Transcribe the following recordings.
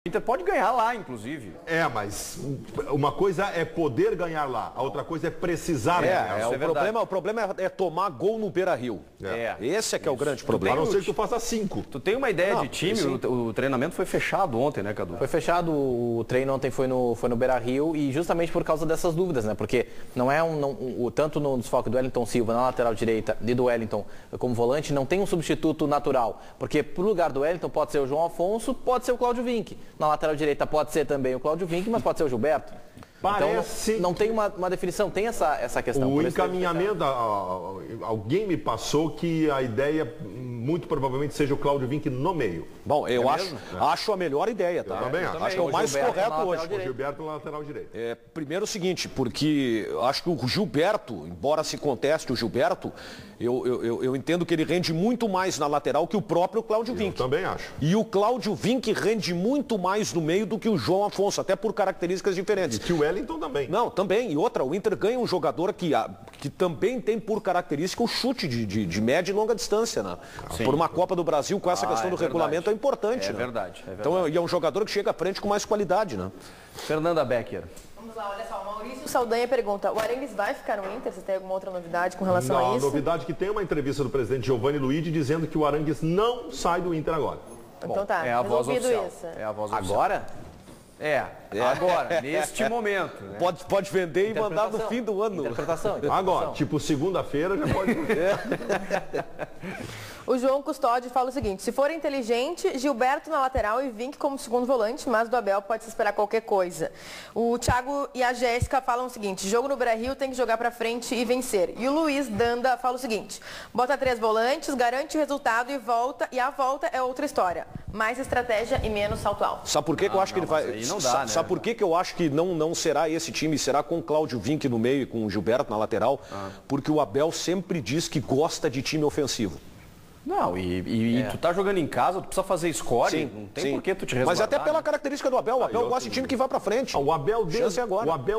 O Inter pode ganhar lá, inclusive. Mas uma coisa é poder ganhar lá, a outra coisa é precisar ganhar. O problema é tomar gol no Beira-Rio. Esse é que é o grande problema. A não ser que tu faça 5. Tu tem uma ideia de time? O treinamento foi fechado ontem, né, Cadu? Foi fechado, o treino ontem foi no Beira-Rio e justamente por causa dessas dúvidas, né? Porque não é tanto no desfoque do Wellington Silva na lateral direita e do Wellington como volante, não tem um substituto natural. Porque pro lugar do Wellington pode ser o João Afonso, pode ser o Cláudio Vinck. Na lateral direita pode ser também o Cláudio Vinck, mas pode ser o Gilberto. Parece então, não tem uma definição, tem essa questão. O encaminhamento, alguém me passou que a ideia muito provavelmente seja o Cláudio Vinck no meio. Bom, eu acho a melhor ideia, tá? Eu também acho. Acho que é o mais correto hoje. O Gilberto na lateral direita. Primeiro o seguinte, porque acho que o Gilberto, embora se conteste o Gilberto, eu entendo que ele rende muito mais na lateral que o próprio Cláudio Vinck. Eu também acho. E o Cláudio Vinck rende muito mais no meio do que o João Afonso, até por características diferentes. E que o Wellington também. Não, também. E outra, o Inter ganha um jogador que também tem por característica o chute de média e longa distância, né? Sim. Por uma Copa do Brasil com essa questão do regulamento é importante. É né? verdade. Então, e é um jogador que chega à frente com mais qualidade, né? Fernanda Becker. Vamos lá, olha só, o Maurício Saldanha pergunta, o Arangues vai ficar no Inter? Você tem alguma outra novidade com relação a isso? A novidade que tem uma entrevista do presidente Giovanni Luigi dizendo que o Arangues não sai do Inter agora. Então tá, é a voz oficial. Isso. É a voz oficial. Agora? Agora, neste momento. Né? Pode vender e mandar no fim do ano. Interpretação. Agora, tipo segunda-feira já pode... O João Custódio fala o seguinte, se for inteligente, Gilberto na lateral e Vinck como segundo volante, mas do Abel pode se esperar qualquer coisa. O Thiago e a Jéssica falam o seguinte, jogo no Beira-Rio tem que jogar pra frente e vencer. E o Luiz Danda fala o seguinte, bota 3 volantes, garante o resultado e a volta é outra história. Mais estratégia e menos salto alto. Sabe por que eu acho que ele vai... Aí não dá, né? Sabe por que eu acho que não será esse time, será com o Cláudio Vinck no meio e com o Gilberto na lateral? Porque o Abel sempre diz que gosta de time ofensivo. Não, tu tá jogando em casa, tu precisa fazer score, sim, não tem por que tu te resguardar. Mas até pela característica do Abel, o Abel gosta de time que vai pra frente. O Abel,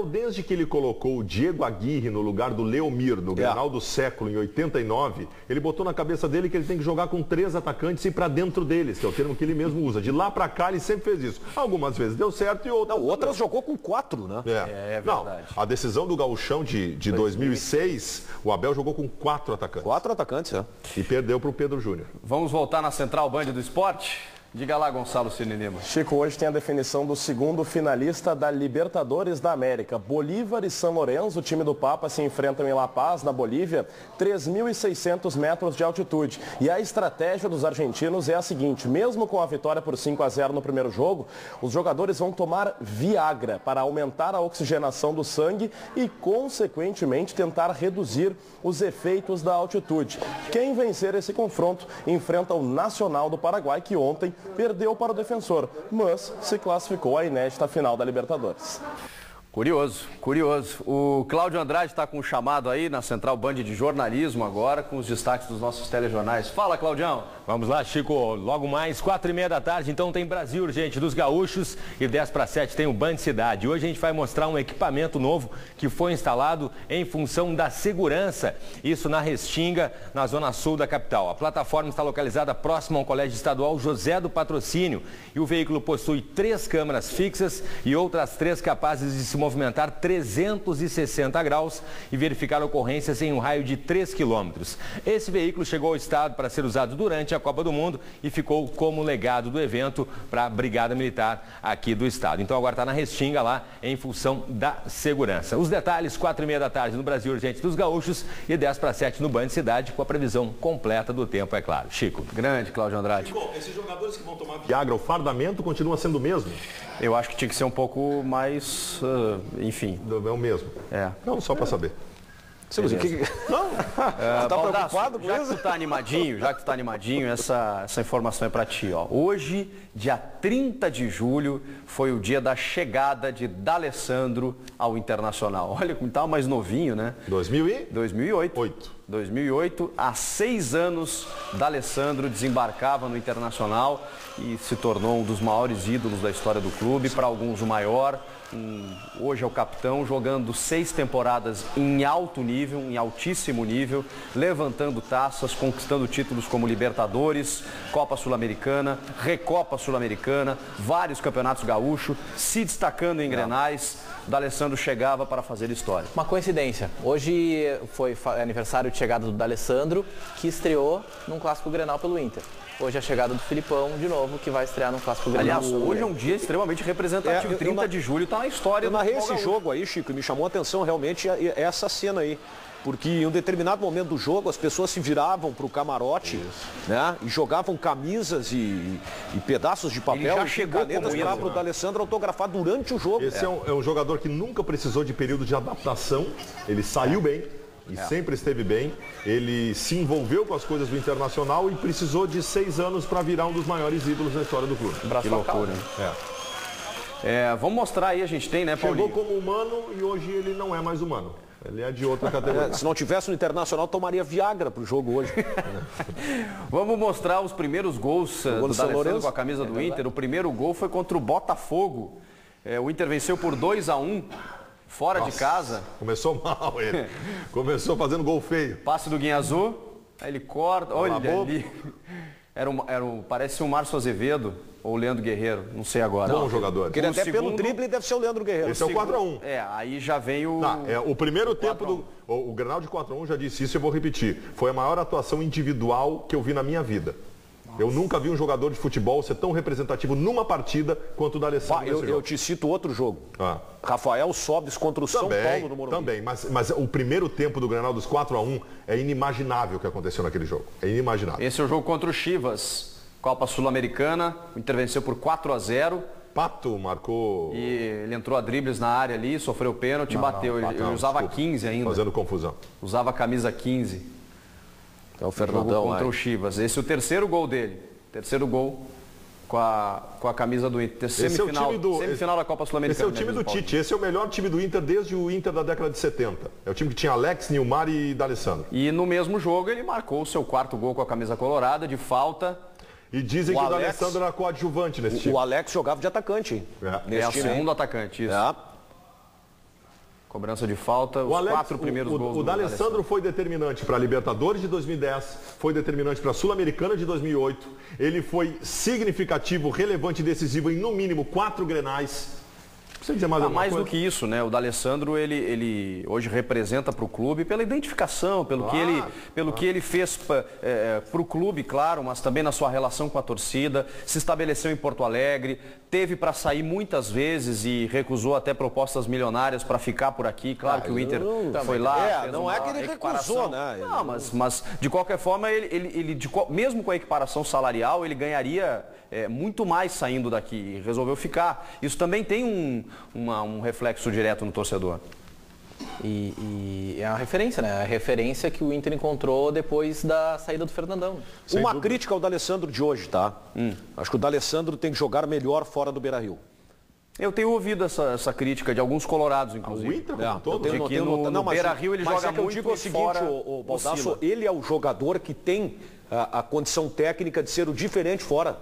desde que ele colocou o Diego Aguirre no lugar do Leomir, no Grenal do século, em 89, ele botou na cabeça dele que ele tem que jogar com 3 atacantes e ir pra dentro deles, que é o termo que ele mesmo usa. De lá pra cá ele sempre fez isso. Algumas vezes deu certo e outras jogou com 4, né? É verdade. Não, a decisão do Gauchão de 2006, o Abel jogou com 4 atacantes. 4 atacantes, E perdeu pro Pedro Júnior. Vamos voltar na Central Band do Esporte? Diga lá, Gonçalo Cine Lima. Chico, hoje tem a definição do segundo finalista da Libertadores da América. Bolívar e São Lourenço, o time do Papa, se enfrentam em La Paz, na Bolívia, 3.600 metros de altitude. E a estratégia dos argentinos é a seguinte, mesmo com a vitória por 5-0 no primeiro jogo, os jogadores vão tomar Viagra para aumentar a oxigenação do sangue e, consequentemente, tentar reduzir os efeitos da altitude. Quem vencer esse confronto enfrenta o Nacional do Paraguai, que ontem perdeu para o Defensor, mas se classificou à inédita final da Libertadores. Curioso. O Cláudio Andrade está com um chamado aí na Central Band de Jornalismo agora, com os destaques dos nossos telejornais. Fala, Claudião. Vamos lá, Chico. Logo mais, 4h30 da tarde, então tem Brasil Urgente dos Gaúchos e 10:07 tem o Band Cidade. Hoje a gente vai mostrar um equipamento novo que foi instalado em função da segurança. Isso na Restinga, na zona sul da capital. A plataforma está localizada próxima ao Colégio Estadual José do Patrocínio e o veículo possui 3 câmeras fixas e outras 3 capazes de se movimentar 360 graus e verificar ocorrências em um raio de 3 quilômetros. Esse veículo chegou ao estado para ser usado durante a Copa do Mundo e ficou como legado do evento para a Brigada Militar aqui do estado. Então agora está na Restinga lá em função da segurança. Os detalhes, 4h30 da tarde no Brasil Urgente dos Gaúchos e 10:07 no Band Cidade, com a previsão completa do tempo, é claro. Chico. Grande, Cláudio Andrade. Chico, esses jogadores que vão tomar Viagra, o fardamento continua sendo o mesmo? Eu acho que tinha que ser um pouco mais, enfim. É o mesmo? Não, só para saber. Não, tá preocupado com isso? Já que tu tá animadinho, essa informação é para ti, ó. Hoje, dia 30 de julho, foi o dia da chegada de D'Alessandro ao Internacional. Olha como tava mais novinho, né? 2008. 2008. 2008, há 6 anos, D'Alessandro desembarcava no Internacional e se tornou um dos maiores ídolos da história do clube, para alguns o maior. Hoje é o capitão, jogando 6 temporadas em alto nível, em altíssimo nível, levantando taças, conquistando títulos como Libertadores, Copa Sul-Americana, Recopa Sul-Americana, vários campeonatos gaúchos, se destacando em grenais. D'Alessandro chegava para fazer história. Uma coincidência. Hoje foi aniversário de chegada do D'Alessandro, que estreou num clássico Grenal pelo Inter. Hoje é a chegada do Filipão, de novo, que vai estrear no Clássico Grenal. Aliás, hoje é um dia extremamente representativo. 30 de julho está na história. Eu narrei esse jogo aí, Chico, e me chamou a atenção realmente essa cena aí. Porque em um determinado momento do jogo, as pessoas se viravam para o camarote, né, e jogavam camisas e pedaços de papel. Ele já chegou para o D'Alessandro autografar durante o jogo. Esse é um jogador que nunca precisou de período de adaptação. Ele saiu bem. E sempre esteve bem, ele se envolveu com as coisas do Internacional e precisou de 6 anos para virar um dos maiores ídolos na história do clube. Que loucura. Vamos mostrar aí, a gente tem, né, Paulinho? Chegou como humano e hoje ele não é mais humano. Ele é de outra categoria. Se não tivesse no Internacional, tomaria Viagra pro jogo hoje. Vamos mostrar os primeiros gols do D'Alessandro com a camisa do Inter. O primeiro gol foi contra o Botafogo. O Inter venceu por 2-1. Fora de casa. Começou mal ele. Começou fazendo gol feio. Passe do Guinhazu. Aí ele corta. Olha ali. Parece um Márcio Azevedo ou o Leandro Guerreiro. Não sei agora. Bom jogador. Porque ele até pelo drible deve ser o Leandro Guerreiro. Esse é o 4-1. Aí já vem o... o primeiro tempo o Grenal de 4-1, já disse isso e eu vou repetir. Foi a maior atuação individual que eu vi na minha vida. Eu nunca vi um jogador de futebol ser tão representativo numa partida quanto o D'Alessandro. Eu te cito outro jogo. Rafael Sobis contra o São Paulo no Morumbi. Também, mas o primeiro tempo do Grenal dos 4-1 é inimaginável o que aconteceu naquele jogo. É inimaginável. Esse é o jogo contra o Chivas, Copa Sul-Americana, o Inter venceu por 4-0. Pato marcou... E ele entrou a dribles na área ali, sofreu pênalti e bateu. Ele usava 15 ainda. Fazendo confusão. Usava a camisa 15. É o Fernandão contra o Chivas. Esse é o terceiro gol dele. Terceiro gol com a camisa do Inter. Semifinal da Copa Sul-Americana. Esse é o time do Tite. Esse é o melhor time do Inter desde o Inter da década de 70. É o time que tinha Alex, Nilmar e D'Alessandro. E no mesmo jogo ele marcou o seu 4º gol com a camisa colorada, de falta. E dizem que o D'Alessandro era coadjuvante nesse time. O Alex jogava de atacante. É o segundo atacante, isso. Cobrança de falta, os 4 primeiros gols. O D'Alessandro foi determinante para a Libertadores de 2010, foi determinante para a Sul-Americana de 2008. Ele foi significativo, relevante e decisivo em no mínimo 4 grenais. Precisa dizer mais alguma coisa? Mais do que isso, né? O D'Alessandro, ele hoje representa para o clube pela identificação, pelo que ele fez para o clube, claro, mas também na sua relação com a torcida. Se estabeleceu em Porto Alegre, teve para sair muitas vezes e recusou até propostas milionárias para ficar por aqui. Claro que o Inter foi lá. Não é que ele recusou, né? Não, mas de qualquer forma, mesmo com a equiparação salarial, ele ganharia muito mais saindo daqui. Resolveu ficar. Isso também tem um reflexo direto no torcedor. E é uma referência, né? A referência que o Inter encontrou depois da saída do Fernandão. Uma crítica ao D'Alessandro de hoje, tá? Acho que o D'Alessandro tem que jogar melhor fora do Beira-Rio. Eu tenho ouvido essa crítica de alguns colorados, inclusive. O Inter como todo? No Beira-Rio ele joga muito. Eu digo o seguinte, o Baldasso, ele é o jogador que tem a condição técnica de ser o diferente fora.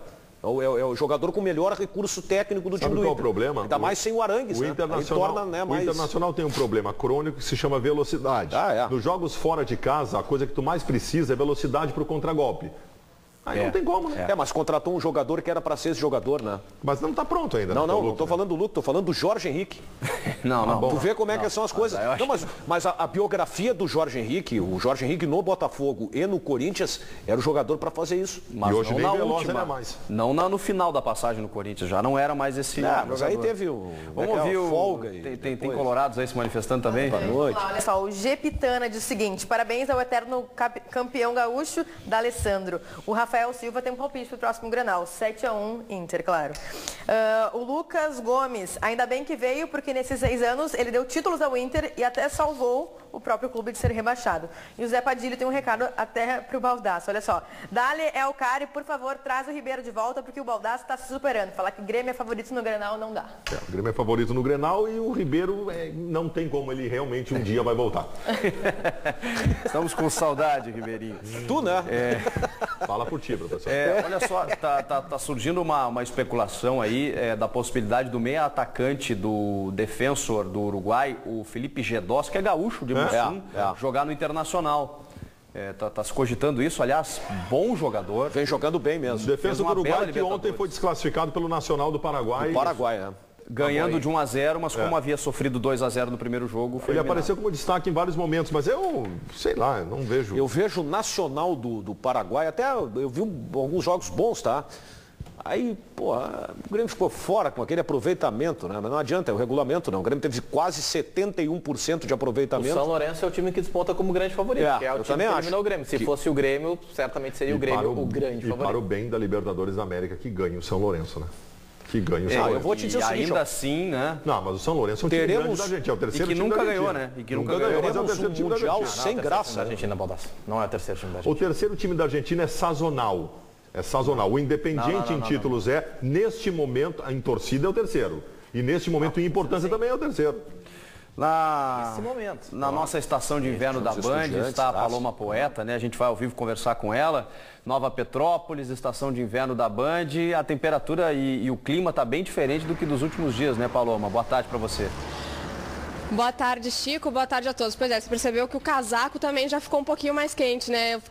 É o jogador com o melhor recurso técnico do time do Inter. Qual é o problema? Ainda mais sem o Arangues, o Internacional, o Internacional tem um problema crônico que se chama velocidade. Nos jogos fora de casa, a coisa que tu mais precisa é velocidade para o contragolpe. Aí não tem como, né? Mas contratou um jogador que era para ser esse jogador, né? Mas não está pronto ainda. Não estou falando do Luke, estou falando do Jorge Henrique. Tu vê como é que são as coisas. Mas a biografia do Jorge Henrique, o Jorge Henrique no Botafogo e no Corinthians, era o jogador para fazer isso. Mas e hoje não nem na veloz última, ele é mais. Não no final da passagem no Corinthians, já não era mais esse... Mas aí teve Vamos ouvir folga. Tem colorados aí se manifestando também? Boa noite. Olha só, o G Pitana diz o seguinte: parabéns ao eterno campeão gaúcho D'Alessandro. O Rafael Rafael Silva tem um palpite pro próximo Grenal. 7-1 Inter, claro. O Lucas Gomes, ainda bem que veio, porque nesses 6 anos ele deu títulos ao Inter e até salvou o próprio clube de ser rebaixado. E o Zé Padilha tem um recado até pro Baldasso. Olha só. Dale é o cara e, por favor, traz o Ribeiro de volta, porque o Baldasso está se superando. Falar que o Grêmio é favorito no Grenal não dá. O Grêmio é favorito no Grenal e o Ribeiro não tem como, ele realmente um dia vai voltar. Estamos com saudade, Ribeirinho. Tu, né? Fala por ti, professor. Olha só, tá surgindo uma especulação aí da possibilidade do meia atacante do defensor do Uruguai, o Felipe Gedós, que é gaúcho de Mussum, jogar no Internacional. Tá se cogitando isso, aliás, bom jogador. Vem jogando bem mesmo. Defesa do Uruguai que ontem foi desclassificado pelo Nacional do Paraguai. Do Paraguai, Ganhando de 1-0, mas como havia sofrido 2-0 no primeiro jogo, foi eliminado. Apareceu como destaque em vários momentos, mas eu, sei lá, eu não vejo. Eu vejo o Nacional do Paraguai, até eu vi alguns jogos bons, tá? Aí, pô, o Grêmio ficou fora com aquele aproveitamento, né? Mas não adianta, é o regulamento não. O Grêmio teve quase 71% de aproveitamento. O São Lourenço é o time que desponta como grande favorito, que é o time que eliminou o Grêmio. Se fosse o Grêmio, certamente seria o Grêmio o grande favorito. E para o bem da Libertadores da América, que ganha o São Lourenço, né? Que ganha o São Lourenço. Eu vou te dizer o seguinte, ainda assim, né? Não, mas o São Lourenço é um time grande da Argentina, é o terceiro time da Argentina. nunca ganhou, né? E que nunca ganhou, mas é o terceiro time da Mundial Argentina. sem graça. Da Argentina, Baldasso. Não é o terceiro time da Argentina. O terceiro time da Argentina é sazonal. É sazonal. O Independiente em títulos neste momento, em torcida é o terceiro. E neste momento em importância também é o terceiro. Na nossa estação de inverno da Band está a Paloma Poeta, né? A gente vai ao vivo conversar com ela. Nova Petrópolis, estação de inverno da Band. A temperatura e o clima está bem diferente do que dos últimos dias, né, Paloma? Boa tarde para você. Boa tarde, Chico. Boa tarde a todos. Pois é, você percebeu que o casaco também já ficou um pouquinho mais quente, né? Eu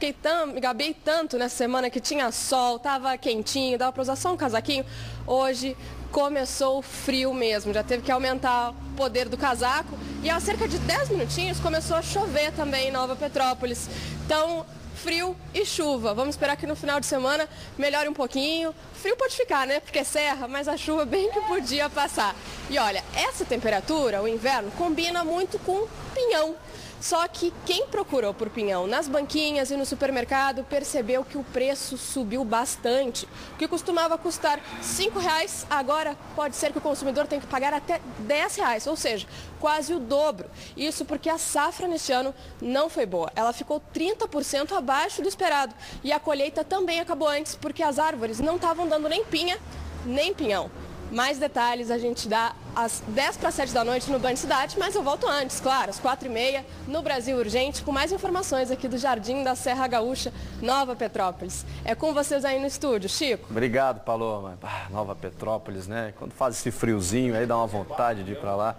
me gabei tanto nessa semana que tinha sol, tava quentinho, dava para usar só um casaquinho. Hoje começou frio mesmo, já teve que aumentar o poder do casaco e há cerca de 10 minutinhos começou a chover também em Nova Petrópolis. Então, frio e chuva. Vamos esperar que no final de semana melhore um pouquinho. Frio pode ficar, né? Porque é serra, mas a chuva bem que podia passar. E olha, essa temperatura, o inverno, combina muito com pinhão. Só que quem procurou por pinhão nas banquinhas e no supermercado percebeu que o preço subiu bastante. O que costumava custar R$ 5,00, agora pode ser que o consumidor tenha que pagar até R$ 10,00, ou seja, quase o dobro. Isso porque a safra neste ano não foi boa. Ela ficou 30% abaixo do esperado. E a colheita também acabou antes, porque as árvores não estavam dando nem pinha, nem pinhão. Mais detalhes a gente dá às 10:50 da noite no Band Cidade, mas eu volto antes, claro, às 4:30 no Brasil Urgente, com mais informações aqui do Jardim da Serra Gaúcha, Nova Petrópolis. É com vocês aí no estúdio, Chico. Obrigado, Paloma. Nova Petrópolis, né? Quando faz esse friozinho aí, dá uma vontade de ir pra lá.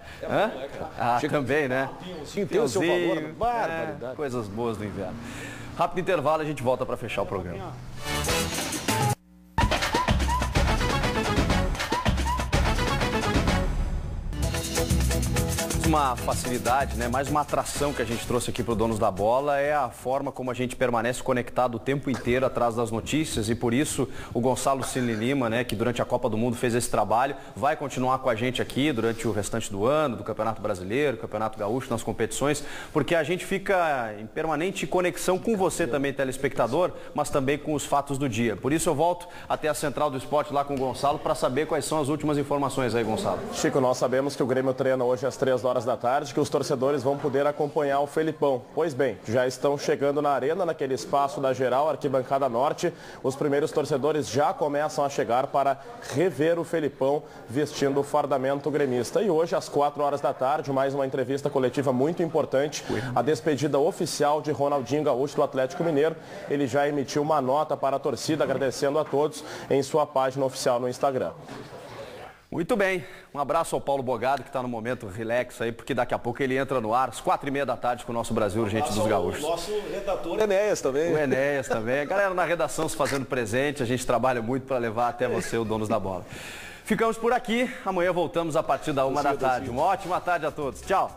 Também, né? Sim, tem o seu valor. Barbaridade. Coisas boas do inverno. Rápido intervalo, a gente volta para fechar o programa. Uma facilidade, né? Mais uma atração que a gente trouxe aqui para o Donos da Bola é a forma como a gente permanece conectado o tempo inteiro atrás das notícias e por isso o Gonçalo Cine Lima, né, que durante a Copa do Mundo fez esse trabalho, vai continuar com a gente aqui durante o restante do ano, do Campeonato Brasileiro, Campeonato Gaúcho, nas competições, porque a gente fica em permanente conexão com você também, telespectador, mas também com os fatos do dia. Por isso eu volto até a Central do Esporte lá com o Gonçalo para saber quais são as últimas informações aí, Gonçalo. Chico, nós sabemos que o Grêmio treina hoje às 3h da tarde, que os torcedores vão poder acompanhar o Felipão. Pois bem, já estão chegando na arena, naquele espaço da Geral, Arquibancada Norte. Os primeiros torcedores já começam a chegar para rever o Felipão vestindo o fardamento gremista. E hoje, às 4h da tarde, mais uma entrevista coletiva muito importante. A despedida oficial de Ronaldinho Gaúcho do Atlético Mineiro. Ele já emitiu uma nota para a torcida, agradecendo a todos em sua página oficial no Instagram. Muito bem, um abraço ao Paulo Bogado, que está no momento relax aí, porque daqui a pouco ele entra no ar, às 4:30 da tarde, com o nosso Brasil Urgente dos Gaúchos. O nosso redator Enéas também. O Enéas também. A galera na redação se fazendo presente, a gente trabalha muito para levar até você, o Donos da Bola. Ficamos por aqui, amanhã voltamos a partir da 1h da tarde. Uma ótima tarde a todos, tchau.